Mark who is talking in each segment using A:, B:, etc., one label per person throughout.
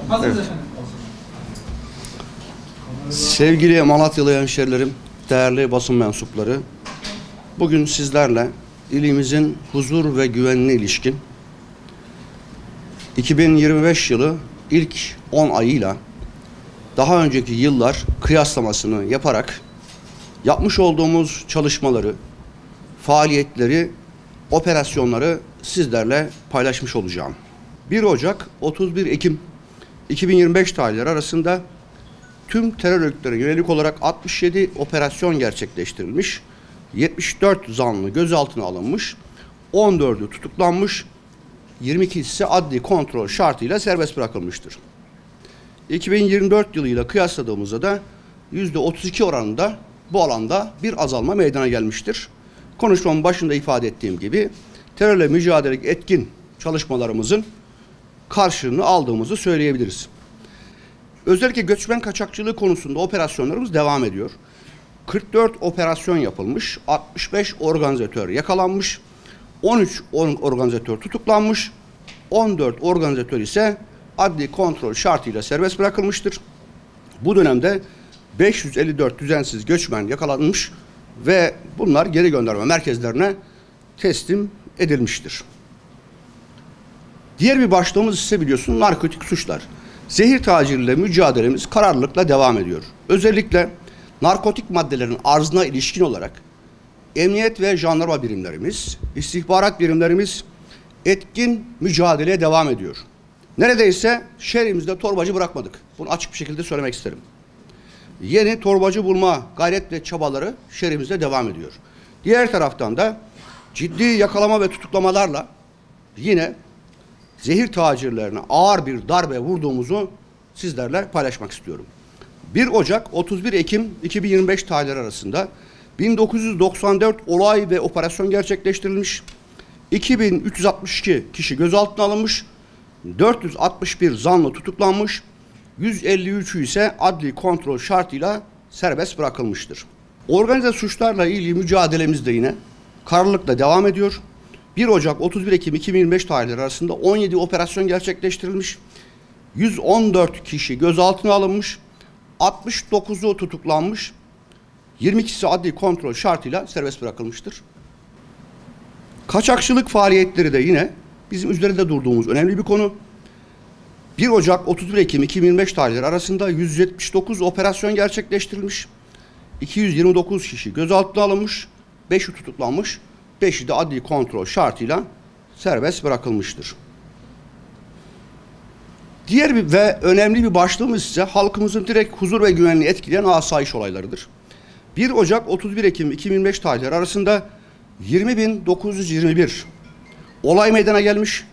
A: Hazırız
B: Evet.
A: efendim.
B: Sevgili Malatyalı hemşerilerim, değerli basın mensupları, bugün sizlerle ilimizin huzur ve güvenliğine ilişkin 2025 yılı ilk 10 ayıyla daha önceki yıllar kıyaslamasını yaparak yapmış olduğumuz çalışmaları, faaliyetleri, operasyonları sizlerle paylaşmış olacağım. 1 Ocak 31 Ekim 2025 tarihleri arasında tüm terör örgütlerine yönelik olarak 67 operasyon gerçekleştirilmiş, 74 zanlı gözaltına alınmış, 14'ü tutuklanmış, 22'si ise adli kontrol şartıyla serbest bırakılmıştır. 2024 yılıyla kıyasladığımızda da %32 oranında bu alanda bir azalma meydana gelmiştir. Konuşmamın başında ifade ettiğim gibi terörle mücadele etkin çalışmalarımızın karşılığını aldığımızı söyleyebiliriz. Özellikle göçmen kaçakçılığı konusunda operasyonlarımız devam ediyor. 44 operasyon yapılmış, 65 organizatör yakalanmış, 13 organizatör tutuklanmış, 14 organizatör ise adli kontrol şartıyla serbest bırakılmıştır. Bu dönemde 554 düzensiz göçmen yakalanmış ve bunlar geri gönderme merkezlerine teslim edilmiştir. Diğer bir başlığımız ise biliyorsun narkotik suçlar. Zehir taciriyle mücadelemiz kararlılıkla devam ediyor. Özellikle narkotik maddelerin arzına ilişkin olarak emniyet ve jandarma birimlerimiz, istihbarat birimlerimiz etkin mücadeleye devam ediyor. Neredeyse şehrimizde torbacı bırakmadık. Bunu açık bir şekilde söylemek isterim. Yeni torbacı bulma gayret ve çabaları şehrimizde devam ediyor. Diğer taraftan da ciddi yakalama ve tutuklamalarla yine zehir tacirlerine ağır bir darbe vurduğumuzu sizlerle paylaşmak istiyorum. 1 Ocak 31 Ekim 2025 tarihleri arasında 1994 olay ve operasyon gerçekleştirilmiş, 2362 kişi gözaltına alınmış, 461 zanlı tutuklanmış, 153'ü ise adli kontrol şartıyla serbest bırakılmıştır. Organize suçlarla ilgili mücadelemiz de yine kararlılıkla devam ediyor. 1 Ocak 31 Ekim 2025 tarihleri arasında 17 operasyon gerçekleştirilmiş, 114 kişi gözaltına alınmış, 69'u tutuklanmış, 22'si adli kontrol şartıyla serbest bırakılmıştır. Kaçakçılık faaliyetleri de yine bizim üzerinde durduğumuz önemli bir konu. 1 Ocak 31 Ekim 2025 tarihleri arasında 179 operasyon gerçekleştirilmiş, 229 kişi gözaltına alınmış, 5'i tutuklanmış, 5'i de adli kontrol şartıyla serbest bırakılmıştır. Diğer bir ve önemli bir başlığımız ise halkımızın direkt huzur ve güvenliği etkileyen asayiş olaylarıdır. 1 Ocak 31 Ekim 2025 tarihleri arasında 20.921 olay meydana gelmiş,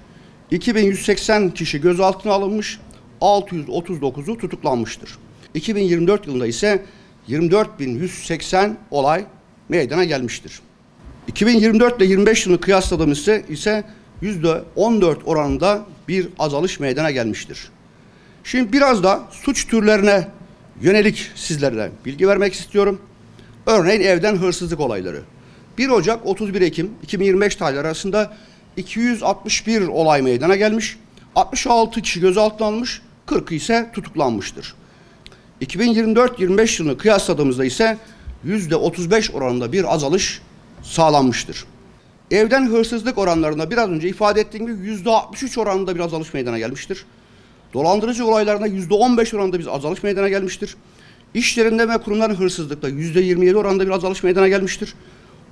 B: 2180 kişi gözaltına alınmış, 639'u tutuklanmıştır. 2024 yılında ise 24.180 olay meydana gelmiştir. 2024 ile 25 yılını kıyasladığımızda ise %14 oranında bir azalış meydana gelmiştir. Şimdi biraz da suç türlerine yönelik sizlerle bilgi vermek istiyorum. Örneğin evden hırsızlık olayları. 1 Ocak 31 Ekim 2025 tarihleri arasında 261 olay meydana gelmiş, 66 kişi gözaltına alınmış, 40'ı ise tutuklanmıştır. 2024-25 yılını kıyasladığımızda ise %35 oranında bir azalış sağlanmıştır. Evden hırsızlık oranlarında biraz önce ifade ettiğim gibi %63 oranında bir azalış meydana gelmiştir. Dolandırıcı olaylarında %15 oranında bir azalış meydana gelmiştir. İş yerinde ve kurumların hırsızlıkta %27 oranında bir azalış meydana gelmiştir.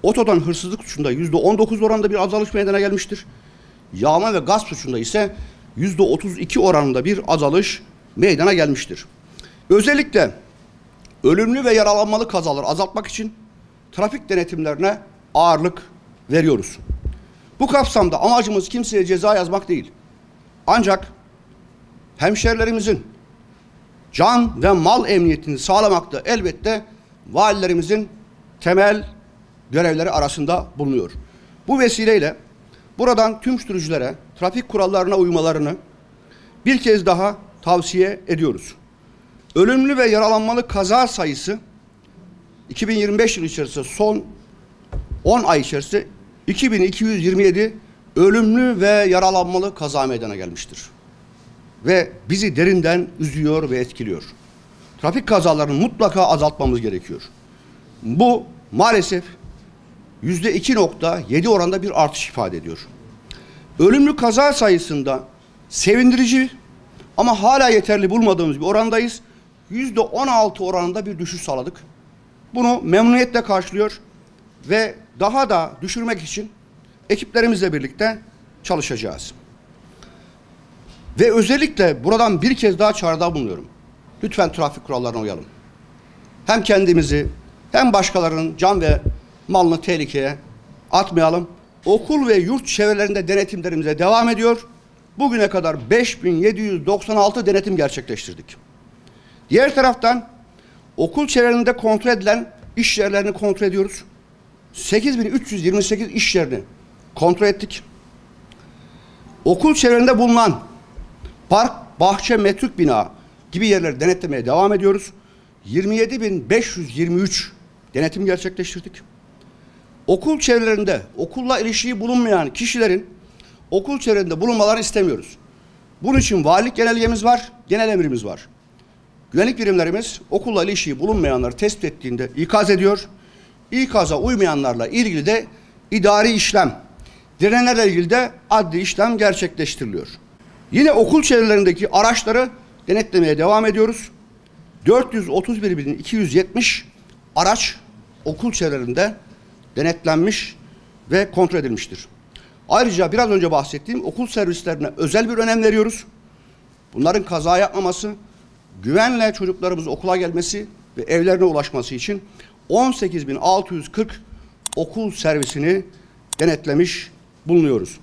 B: Otodan hırsızlık suçunda %19 oranında bir azalış meydana gelmiştir. Yağma ve gasp suçunda ise %32 oranında bir azalış meydana gelmiştir. Özellikle ölümlü ve yaralanmalı kazaları azaltmak için trafik denetimlerine ağırlık veriyoruz. Bu kapsamda amacımız kimseye ceza yazmak değil. Ancak hemşerilerimizin can ve mal emniyetini sağlamakta elbette valilerimizin temel görevleri arasında bulunuyor. Bu vesileyle buradan tüm sürücülere trafik kurallarına uymalarını bir kez daha tavsiye ediyoruz. Ölümlü ve yaralanmalı kaza sayısı 2025 yılı içerisinde son 10 ay içerisinde 2227 ölümlü ve yaralanmalı kaza meydana gelmiştir. ve bizi derinden üzüyor ve etkiliyor. Trafik kazalarını mutlaka azaltmamız gerekiyor. Bu maalesef %2,7 oranda bir artış ifade ediyor. Ölümlü kaza sayısında sevindirici ama hala yeterli bulmadığımız bir orandayız. %16 oranında bir düşüş sağladık. Bunu memnuniyetle karşılıyor ve daha da düşürmek için ekiplerimizle birlikte çalışacağız. Ve özellikle buradan bir kez daha çağrıda bulunuyorum. Lütfen trafik kurallarına uyalım. Hem kendimizi hem başkalarının can ve malını tehlikeye atmayalım. Okul ve yurt çevrelerinde denetimlerimize devam ediyor. Bugüne kadar 5796 denetim gerçekleştirdik. Diğer taraftan okul çevrelerinde kontrol edilen iş yerlerini kontrol ediyoruz. 8328 iş yerini kontrol ettik. Okul çevrelerinde bulunan park, bahçe, metruk bina gibi yerleri denetlemeye devam ediyoruz. 27.523 denetim gerçekleştirdik. Okul çevrelerinde okulla ilişiği bulunmayan kişilerin okul çevrelerinde bulunmalarını istemiyoruz. Bunun için valilik genelgemiz var, genel emrimiz var. Güvenlik birimlerimiz okulla ilişiği bulunmayanları tespit ettiğinde ikaz ediyor. İkaza uymayanlarla ilgili de idari işlem, direnenlerle ilgili de adli işlem gerçekleştiriliyor. Yine okul çevrelerindeki araçları denetlemeye devam ediyoruz. 431.270 araç okul çevrelerinde denetlenmiş ve kontrol edilmiştir. Ayrıca biraz önce bahsettiğim okul servislerine özel bir önem veriyoruz. Bunların kaza yapmaması, güvenle çocuklarımız okula gelmesi ve evlerine ulaşması için 18.640 okul servisini denetlemiş bulunuyoruz.